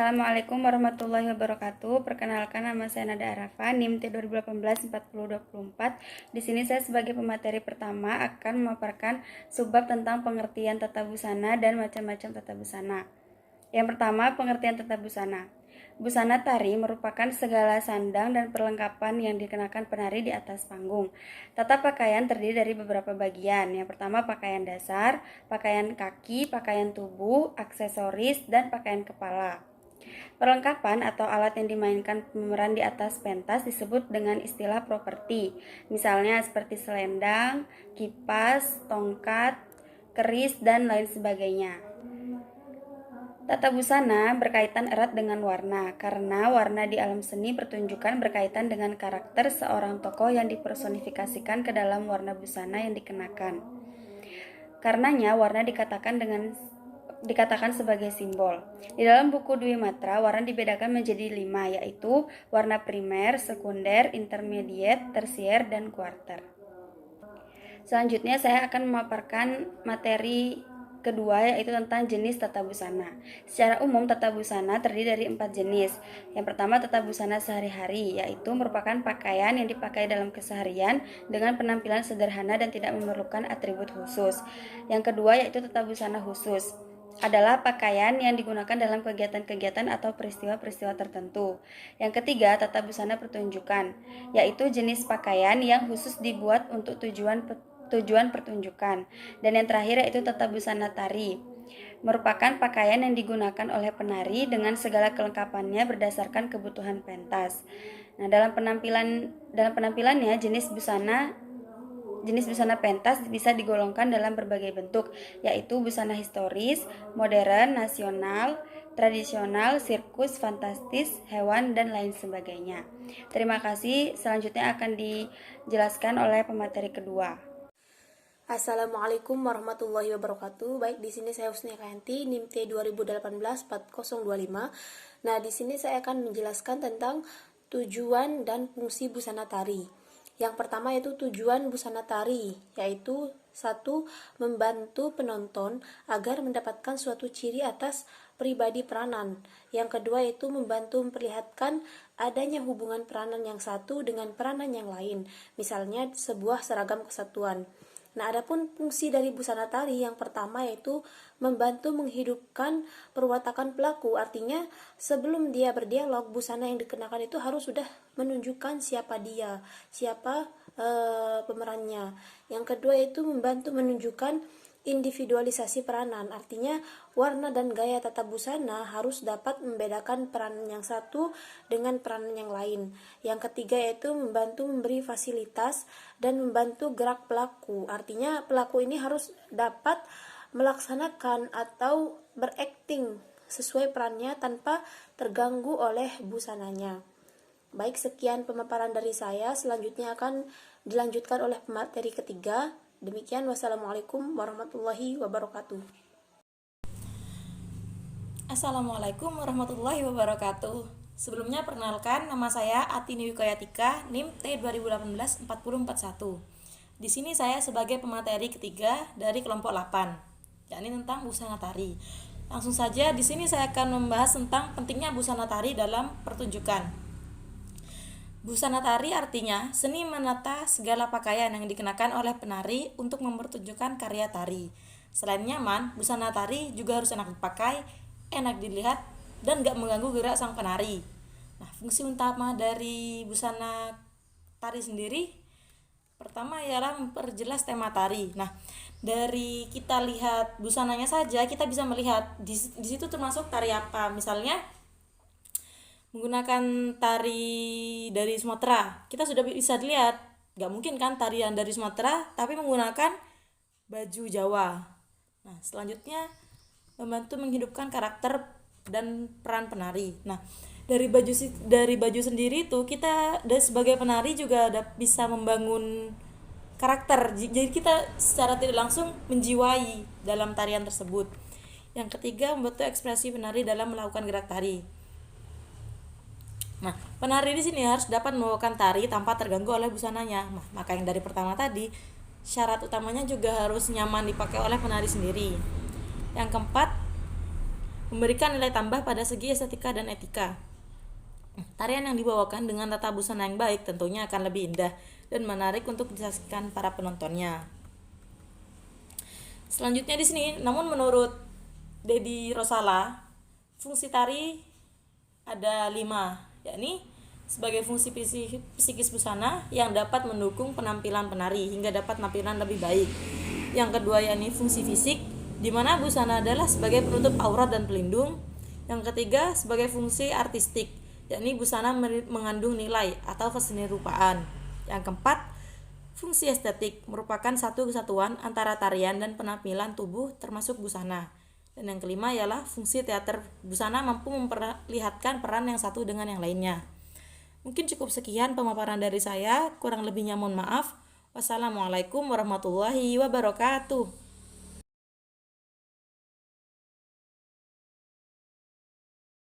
Assalamualaikum warahmatullahi wabarakatuh. Perkenalkan, nama saya Nada Arafa, NIM T 2018-4024. Di sini saya sebagai pemateri pertama akan memaparkan subbab tentang pengertian tata busana dan macam-macam tata busana. Yang pertama, pengertian tata busana. Busana tari merupakan segala sandang dan perlengkapan yang dikenakan penari di atas panggung. Tata pakaian terdiri dari beberapa bagian. Yang pertama, pakaian dasar, pakaian kaki, pakaian tubuh, aksesoris, dan pakaian kepala. Perlengkapan atau alat yang dimainkan pemeran di atas pentas disebut dengan istilah properti. Misalnya seperti selendang, kipas, tongkat, keris, dan lain sebagainya. Tata busana berkaitan erat dengan warna, karena warna di alam seni pertunjukan berkaitan dengan karakter seorang tokoh yang dipersonifikasikan ke dalam warna busana yang dikenakan. Karenanya warna dikatakan sebagai simbol. Di dalam buku Dwi Matra, warna dibedakan menjadi 5, yaitu warna primer, sekunder, intermediate, tersier, dan kuarter. Selanjutnya saya akan memaparkan materi kedua, yaitu tentang jenis tata busana. Secara umum, tata busana terdiri dari 4 jenis. Yang pertama, tata busana sehari-hari, yaitu merupakan pakaian yang dipakai dalam keseharian dengan penampilan sederhana dan tidak memerlukan atribut khusus. Yang kedua, yaitu tata busana khusus, adalah pakaian yang digunakan dalam kegiatan-kegiatan atau peristiwa-peristiwa tertentu. Yang ketiga, tata busana pertunjukan, yaitu jenis pakaian yang khusus dibuat untuk tujuan pertunjukan. Dan yang terakhir yaitu tata busana tari, merupakan pakaian yang digunakan oleh penari dengan segala kelengkapannya berdasarkan kebutuhan pentas. Nah, dalam penampilannya jenis busana pentas bisa digolongkan dalam berbagai bentuk, yaitu busana historis, modern, nasional, tradisional, sirkus, fantastis, hewan, dan lain sebagainya. Terima kasih. Selanjutnya akan dijelaskan oleh pemateri kedua. Assalamualaikum warahmatullahi wabarakatuh. Baik, di sini saya Husni Kayanti, NIM T 2018-4025. Nah, di sini saya akan menjelaskan tentang tujuan dan fungsi busana tari. Yang pertama yaitu tujuan busana tari, yaitu 1. Membantu penonton agar mendapatkan suatu ciri atas pribadi peranan. Yang kedua yaitu membantu memperlihatkan adanya hubungan peranan yang satu dengan peranan yang lain, misalnya sebuah seragam kesatuan. Nah, adapun fungsi dari busana tari yang pertama yaitu membantu menghidupkan perwatakan pelaku. Artinya, sebelum dia berdialog, busana yang dikenakan itu harus sudah menunjukkan siapa dia, siapa pemerannya. Yang kedua yaitu membantu menunjukkan individualisasi peranan. Artinya, warna dan gaya tata busana harus dapat membedakan peranan yang satu dengan peranan yang lain. Yang ketiga yaitu membantu memberi fasilitas dan membantu gerak pelaku. Artinya, pelaku ini harus dapat melaksanakan atau berakting sesuai perannya tanpa terganggu oleh busananya. Baik, sekian pemaparan dari saya. Selanjutnya akan dilanjutkan oleh pemateri ketiga. Demikian, wassalamualaikum warahmatullahi wabarakatuh. Assalamualaikum warahmatullahi wabarakatuh. Sebelumnya perkenalkan, nama saya Atini Wikayatika, NIM T 2018-4041. Di sini saya sebagai pemateri ketiga dari kelompok 8, yakni tentang busana tari. Langsung saja, di sini saya akan membahas tentang pentingnya busana tari dalam pertunjukan. Busana tari artinya seni menata segala pakaian yang dikenakan oleh penari untuk mempertunjukkan karya tari. Selain nyaman, busana tari juga harus enak dipakai, enak dilihat, dan gak mengganggu gerak sang penari. Nah, fungsi utama dari busana tari sendiri pertama ialah memperjelas tema tari. Nah, dari kita lihat busananya saja kita bisa melihat di situ termasuk tari apa. Misalnya menggunakan tari dari Sumatera, kita sudah bisa dilihat, gak mungkin kan tarian dari Sumatera tapi menggunakan baju Jawa. Nah, selanjutnya membantu menghidupkan karakter dan peran penari. Nah, dari baju sendiri itu kita sebagai penari juga bisa membangun karakter. Jadi kita secara tidak langsung menjiwai dalam tarian tersebut. Yang ketiga, membantu ekspresi penari dalam melakukan gerak tari. Nah, penari di sini harus dapat membawakan tari tanpa terganggu oleh busananya. Nah, maka yang dari pertama tadi, syarat utamanya juga harus nyaman dipakai oleh penari sendiri. Yang keempat, memberikan nilai tambah pada segi estetika dan etika. Tarian yang dibawakan dengan tata busana yang baik tentunya akan lebih indah dan menarik untuk disaksikan para penontonnya. Selanjutnya di sini, namun menurut Dedi Rosala, fungsi tari ada 5, yakni sebagai fungsi psikis busana yang dapat mendukung penampilan penari hingga dapat penampilan lebih baik. Yang kedua yakni fungsi fisik, di mana busana adalah sebagai penutup aurat dan pelindung. Yang ketiga sebagai fungsi artistik, yakni busana mengandung nilai atau keseni rupaan. Yang keempat, fungsi estetik merupakan satu kesatuan antara tarian dan penampilan tubuh termasuk busana. Dan yang kelima ialah fungsi teater, busana mampu memperlihatkan peran yang satu dengan yang lainnya. Mungkin cukup sekian pemaparan dari saya, kurang lebihnya mohon maaf. Wassalamualaikum warahmatullahi wabarakatuh.